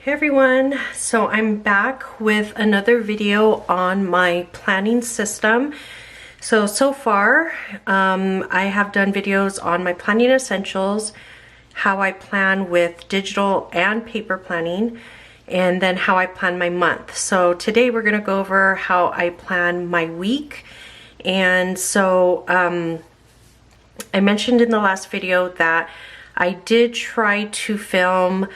Hey everyone, so I'm back with another video on my planning system. So far, I have done videos on my planning essentials, how I plan with digital and paper planning, and then how I plan my month. So today we're gonna go over how I plan my week. And so I mentioned in the last video that I did try to film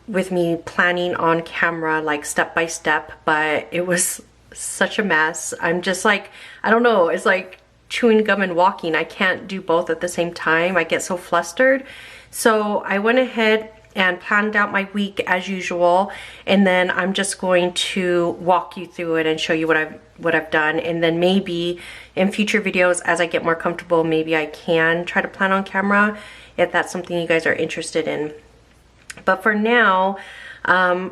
with me planning on camera, like step by step, but it was such a mess. I'm just like, I don't know, it's like chewing gum and walking. I can't do both at the same time. I get so flustered. So I went ahead and planned out my week as usual, and then I'm just going to walk you through it and show you what I've done. And then maybe in future videos, as I get more comfortable, maybe I can try to plan on camera if that's something you guys are interested in. But for now,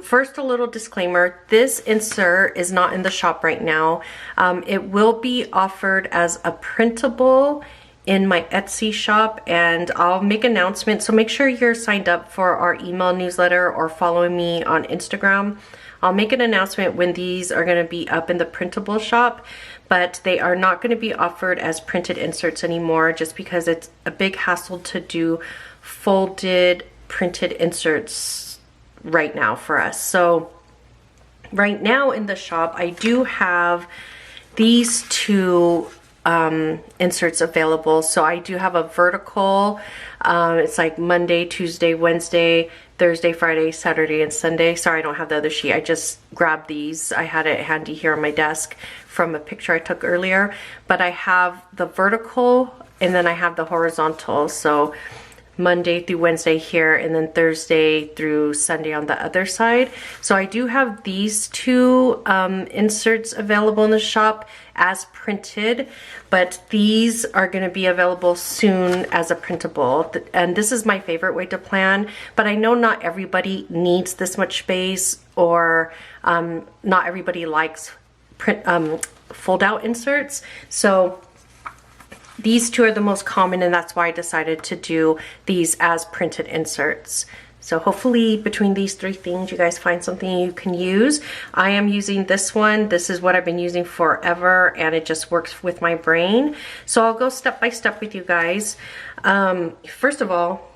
first a little disclaimer, this insert is not in the shop right now. It will be offered as a printable in my Etsy shop, and I'll make announcements. So make sure you're signed up for our email newsletter or following me on Instagram. I'll make an announcement when these are going to be up in the printable shop, but they are not going to be offered as printed inserts anymore, just because it's a big hassle to do folded printed inserts right now for us. So right now in the shop, I do have these two inserts available. So I do have a vertical, it's like Monday, Tuesday, Wednesday, Thursday, Friday, Saturday, and Sunday. Sorry, I don't have the other sheet. I just grabbed these. I had it handy here on my desk from a picture I took earlier. But I have the vertical and then I have the horizontal. So Monday through Wednesday here, and then Thursday through Sunday on the other side. So I do have these two inserts available in the shop as printed, but these are going to be available soon as a printable. And this is my favorite way to plan, but I know not everybody needs this much space, or not everybody likes fold out inserts. So these two are the most common, and that's why I decided to do these as printed inserts. So hopefully between these three things, you guys find something you can use. I am using this one. This is what I've been using forever, and it just works with my brain. So I'll go step by step with you guys. First of all,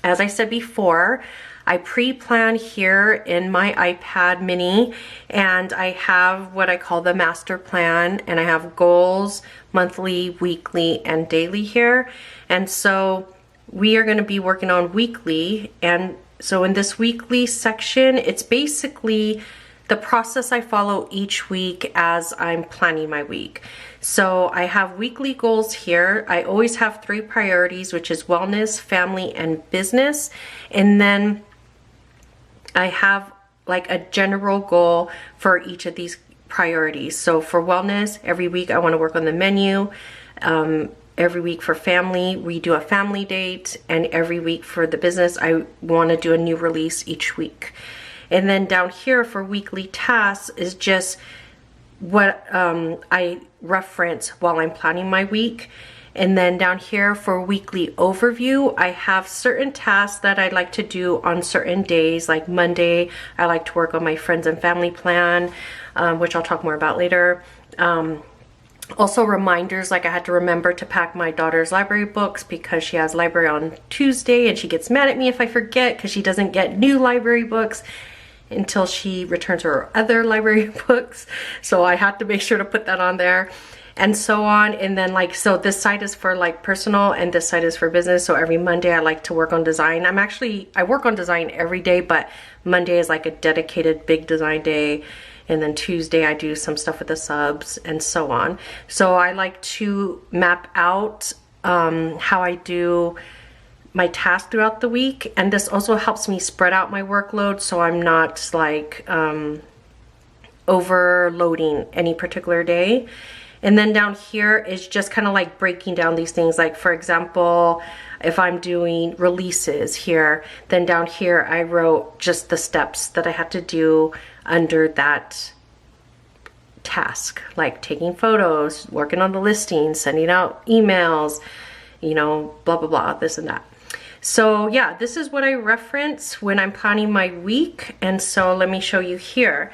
as I said before, I pre-plan here in my iPad mini, and I have what I call the master plan, and I have goals, monthly, weekly, and daily here. And so we are going to be working on weekly. And so in this weekly section, it's basically the process I follow each week as I'm planning my week. So I have weekly goals here. I always have 3 priorities, which is wellness, family, and business. And then I have like a general goal for each of these priorities. So for wellness, every week I want to work on the menu. Every week for family, we do a family date. And every week for the business, I want to do a new release each week. And then down here for weekly tasks is just what I reference while I'm planning my week. And then down here for weekly overview, I have certain tasks that I like to do on certain days. Like Monday, I like to work on my friends and family plan, which I'll talk more about later. Also reminders, like I had to remember to pack my daughter's library books because she has library on Tuesday, and she gets mad at me if I forget because she doesn't get new library books until she returns her other library books. So I had to make sure to put that on there, and so on. And then like, so this side is for like personal and this side is for business. So every Monday I like to work on design. I work on design every day, but Monday is like a dedicated big design day. And then Tuesday I do some stuff with the subs and so on. So I like to map out how I do my tasks throughout the week. And this also helps me spread out my workload, so I'm not like overloading any particular day. And then down here is just kind of like breaking down these things. Like for example, if I'm doing releases here, then down here I wrote just the steps that I had to do under that task, like taking photos, working on the listing, sending out emails, you know, blah, blah, blah, this and that. So yeah, this is what I reference when I'm planning my week. And so let me show you here.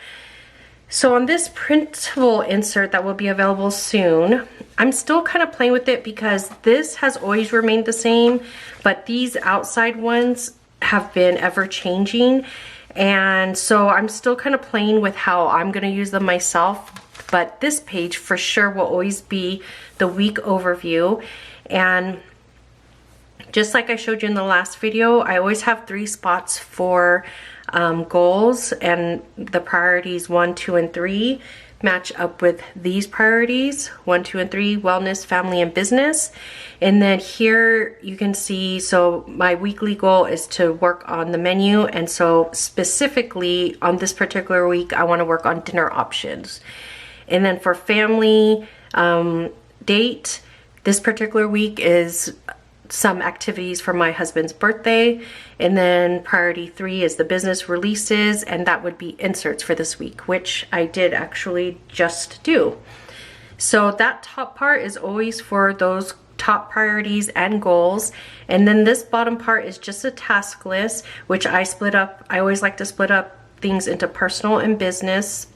So on this printable insert that will be available soon, I'm still kind of playing with it because this has always remained the same, but these outside ones have been ever changing. And so I'm still kind of playing with how I'm going to use them myself. But this page for sure will always be the week overview. And just like I showed you in the last video, I always have 3 spots for goals, and the priorities 1, 2, and 3 match up with these priorities 1, 2, and 3: wellness, family, and business. And then here you can see, so my weekly goal is to work on the menu, and so specifically on this particular week I want to work on dinner options. And then for family date, this particular week is some activities for my husband's birthday. And then priority 3 is the business releases, and that would be inserts for this week, which I did actually just do. So that top part is always for those top priorities and goals. And then this bottom part is just a task list, which I split up. I always like to split up things into personal and business.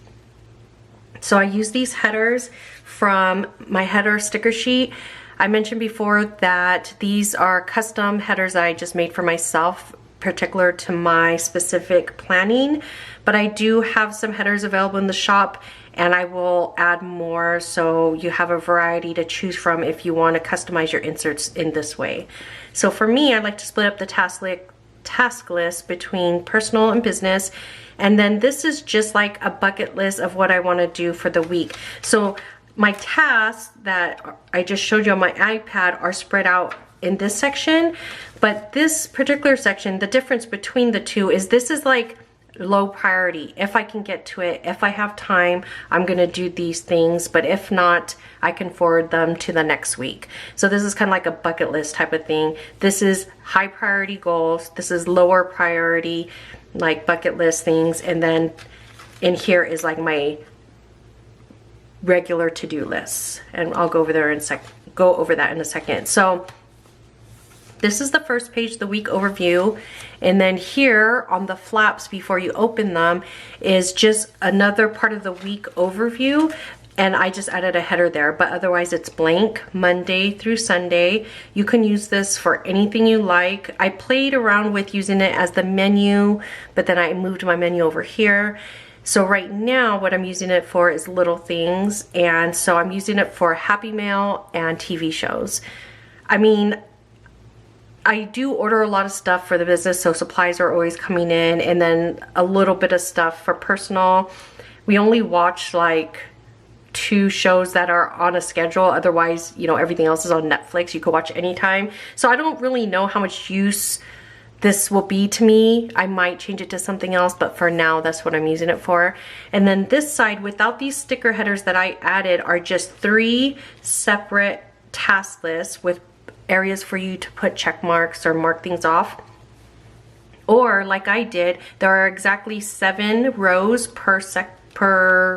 So I use these headers from my header sticker sheet. I mentioned before that these are custom headers that I just made for myself, particular to my specific planning, but I do have some headers available in the shop, and I will add more so you have a variety to choose from if you want to customize your inserts in this way. So for me, I like to split up the task list between personal and business, and then this is just like a bucket list of what I want to do for the week. So my tasks that I just showed you on my iPad are spread out in this section, but this particular section, the difference between the two is this is like low priority. If I can get to it, if I have time, I'm gonna do these things, but if not, I can forward them to the next week. So this is kind of like a bucket list type of thing. This is high priority goals. This is lower priority, like bucket list things. And then in here is like my regular to-do lists, and I'll go over that in a second. So this is the first page, the week overview, and then here on the flaps before you open them is just another part of the week overview, and I just added a header there, but otherwise it's blank Monday through Sunday. You can use this for anything you like. I played around with using it as the menu, but then I moved my menu over here. So right now what I'm using it for is little things, and so I'm using it for Happy Mail and TV shows. I mean, I do order a lot of stuff for the business, so supplies are always coming in, and then a little bit of stuff for personal. We only watch like 2 shows that are on a schedule, otherwise, you know, everything else is on Netflix. You can watch anytime. So I don't really know how much use this will be to me. I might change it to something else, but for now that's what I'm using it for. And then this side, without these sticker headers that I added, are just 3 separate task lists with areas for you to put check marks or mark things off. Or like I did, there are exactly 7 rows per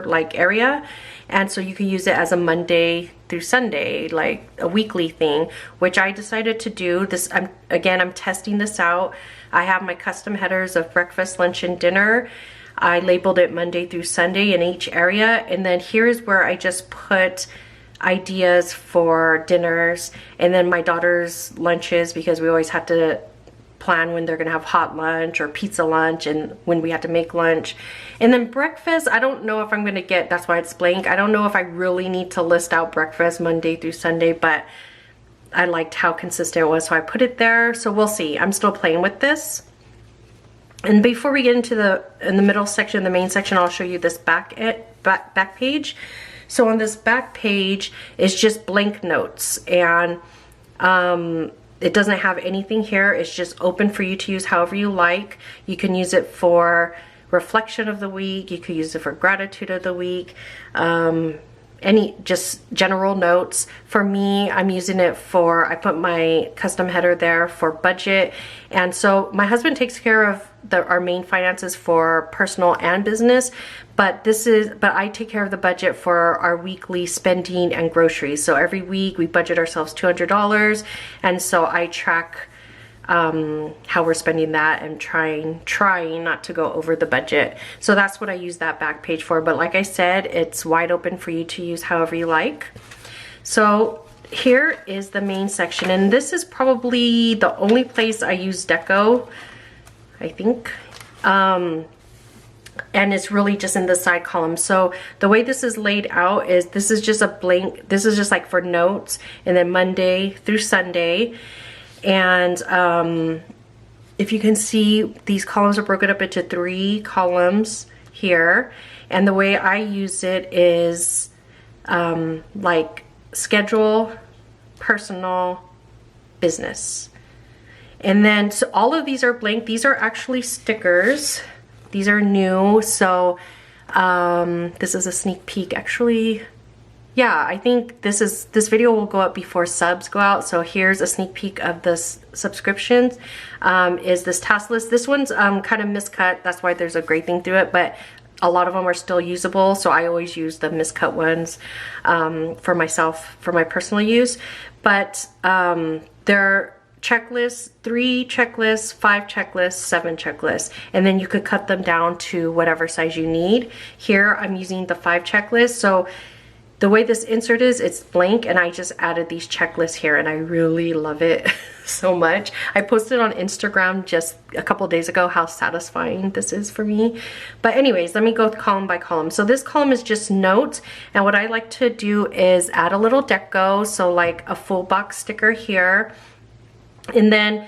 like area, and so you can use it as a Monday through Sunday, like a weekly thing, which I decided to do this. I'm testing this out. I have my custom headers of breakfast, lunch, and dinner. I labeled it Monday through Sunday in each area, and then here's where I just put ideas for dinners, and then my daughter's lunches, because we always have to plan when they're gonna have hot lunch or pizza lunch, and when we have to make lunch. And then breakfast, I don't know if I'm gonna get, that's why it's blank. I don't know if I really need to list out breakfast Monday through Sunday, but I liked how consistent it was, so I put it there. So we'll see. I'm still playing with this. And before we get into in the middle section, the main section, I'll show you this back page. So on this back page is just blank notes, and it doesn't have anything here. It's just open for you to use however you like. You can use it for reflection of the week. You could use it for gratitude of the week. Any just general notes. For me, I'm using it for, I put my custom header there for budget. And so my husband takes care of our main finances for personal and business, but I take care of the budget for our weekly spending and groceries. So every week we budget ourselves $200, and so I track how we're spending that and trying not to go over the budget. So that's what I use that back page for. But like I said, it's wide open for you to use however you like. So here is the main section, and this is probably the only place I use deco, I think. And it's really just in the side column. So the way this is laid out is this is just a blank, this is just like for notes, and then Monday through Sunday. And if you can see, these columns are broken up into 3 columns here. And the way I use it is like schedule, personal, business. And then so all of these are blank. These are actually stickers. These are new. So this is a sneak peek. Actually, yeah, I think this video will go up before subs go out. So here's a sneak peek of this subscriptions. Is this task list. This one's kind of miscut. That's why there's a gray thing through it, but a lot of them are still usable. So I always use the miscut ones for myself, for my personal use. But they're checklists, 3 checklists, 5 checklists, 7 checklists, and then you could cut them down to whatever size you need. Here I'm using the 5 checklists. So the way this insert is, it's blank, and I just added these checklists here, and I really love it so much. I posted on Instagram just a couple days ago how satisfying this is for me. But anyways, let me go column by column. So this column is just notes, and what I like to do is add a little deco, so like a full box sticker here. And then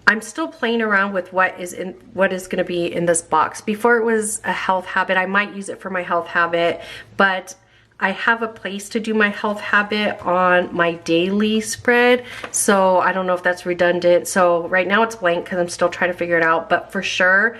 I'm still playing around with what is going to be in this box. Before it was a health habit. I might use it for my health habit, but I have a place to do my health habit on my daily spread. So I don't know if that's redundant. So right now it's blank because I'm still trying to figure it out, but for sure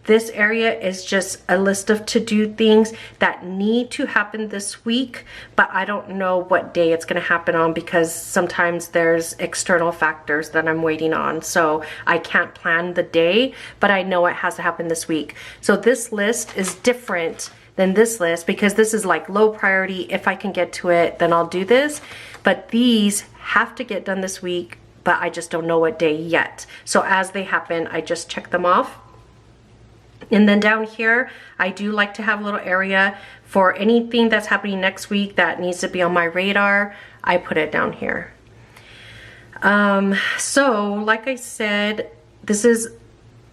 this area is just a list of to-do things that need to happen this week, but I don't know what day it's going to happen on because sometimes there's external factors that I'm waiting on. So I can't plan the day, but I know it has to happen this week. So this list is different than this list because this is like low priority. If I can get to it, then I'll do this. But these have to get done this week, but I just don't know what day yet. So as they happen, I just check them off. And then down here, I do like to have a little area for anything that's happening next week that needs to be on my radar. I put it down here. So like I said, this is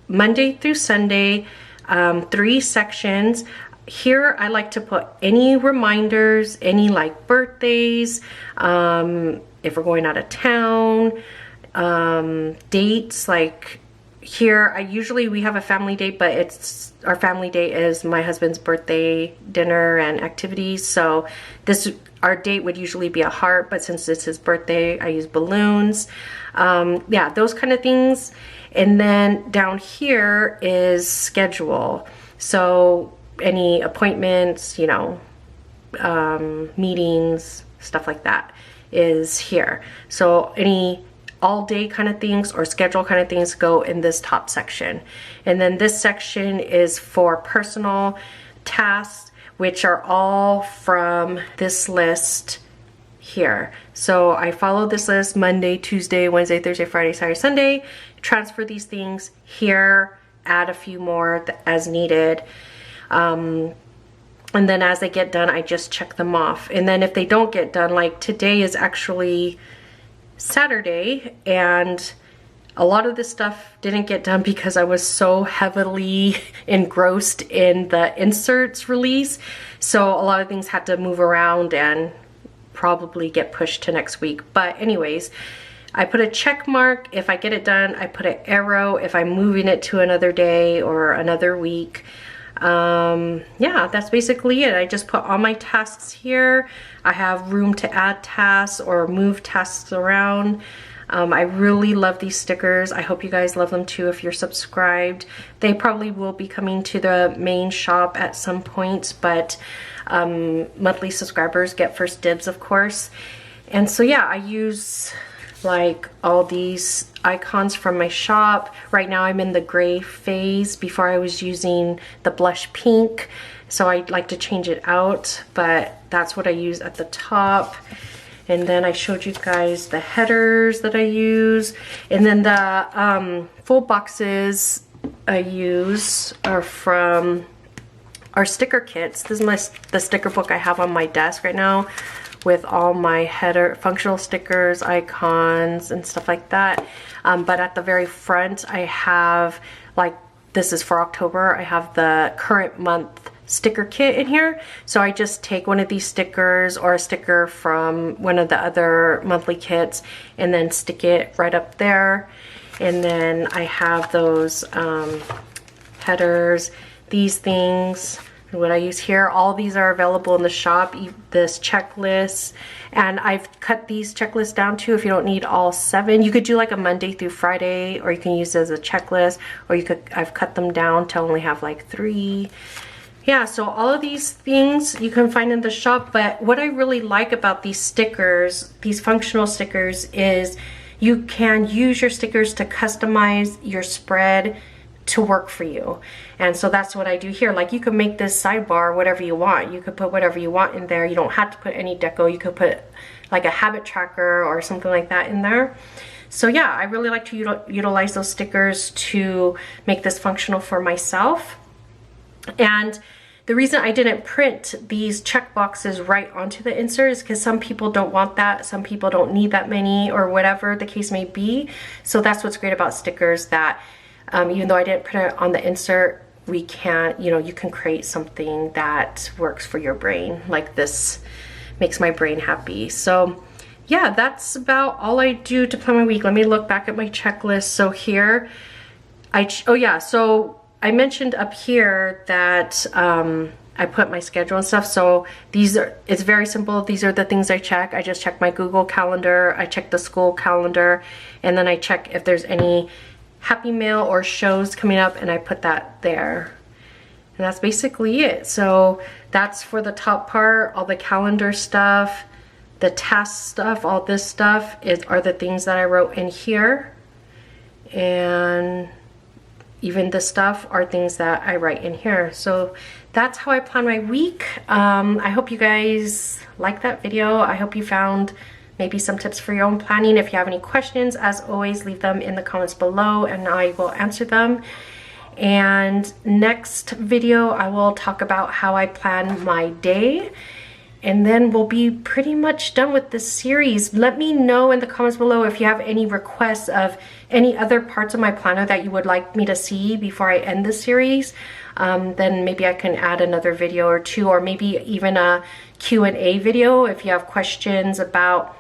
Monday through Sunday, 3 sections. Here I like to put any reminders, any like birthdays, if we're going out of town, dates. Like here we have a family date, but our family date is my husband's birthday dinner and activities. So our date would usually be a heart, but since it's his birthday, I use balloons. Yeah, those kind of things. And then down here is schedule. So any appointments, you know, meetings, stuff like that is here. So any all day kind of things or schedule kind of things go in this top section. And then this section is for personal tasks, which are all from this list here. So I follow this list Monday, Tuesday, Wednesday, Thursday, Friday, Saturday, Sunday, transfer these things here, add a few more as needed. And then as they get done, I just check them off. And then if they don't get done, like today is actually Saturday, and a lot of this stuff didn't get done because I was so heavily engrossed in the inserts release. So a lot of things had to move around and probably get pushed to next week. But anyways, I put a check mark if I get it done. I put an arrow if I'm moving it to another day or another week. Yeah, that's basically it. I just put all my tasks here. I have room to add tasks or move tasks around. I really love these stickers. I hope you guys love them too if you're subscribed. They probably will be coming to the main shop at some point, but monthly subscribers get first dibs, of course. And so yeah, I use like all these icons from my shop. Right now I'm in the gray phase. Before I was using the blush pink, so I'd like to change it out, but that's what I use at the top. And then I showed you guys the headers that I use. And then the full boxes I use are from our sticker kits. This is the sticker book I have on my desk right now with all my header functional stickers, icons, and stuff like that. But at the very front, I have, like, this is for October, I have the current month sticker kit in here. So I just take one of these stickers or a sticker from one of the other monthly kits and then stick it right up there. And then I have those headers, these things, what I use here. All these are available in the shop, this checklist. And I've cut these checklists down too if you don't need all 7. You could do like a Monday through Friday, or you can use it as a checklist, or I've cut them down to only have like 3. Yeah, so all of these things you can find in the shop, but what I really like about these stickers, these functional stickers, is you can use your stickers to customize your spread to work for you. And so that's what I do here. Like, you can make this sidebar whatever you want. You could put whatever you want in there. You don't have to put any deco. You could put like a habit tracker or something like that in there. So yeah, I really like to utilize those stickers to make this functional for myself. And the reason I didn't print these check boxes right onto the insert is because some people don't want that, some people don't need that many, or whatever the case may be. So that's what's great about stickers, that even though I didn't print it on the insert, we can, you can create something that works for your brain. Like, this makes my brain happy. So yeah, that's about all I do to plan my week. Let me look back at my checklist. So here, so I mentioned up here that I put my schedule and stuff. So it's very simple. These are the things I check. I just check my Google Calendar, I check the school calendar, and then I check if there's any Happy Mail or shows coming up, and I put that there. And that's basically it. So that's for the top part. All the calendar stuff, the task stuff, all this stuff are the things that I wrote in here. And even this stuff are things that I write in here. So that's how I plan my week. I hope you guys liked that video. I hope you found maybe some tips for your own planning. If you have any questions, as always, leave them in the comments below and I will answer them. And next video, I will talk about how I plan my day. And then we'll be pretty much done with this series. Let me know in the comments below if you have any requests of any other parts of my planner that you would like me to see before I end this series. Then maybe I can add another video or 2, or maybe even a Q&A video if you have questions about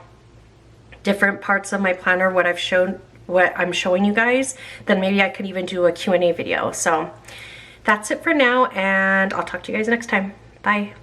different parts of my planner, what I'm showing you guys. Then maybe I could even do a Q&A video. So that's it for now, and I'll talk to you guys next time. Bye.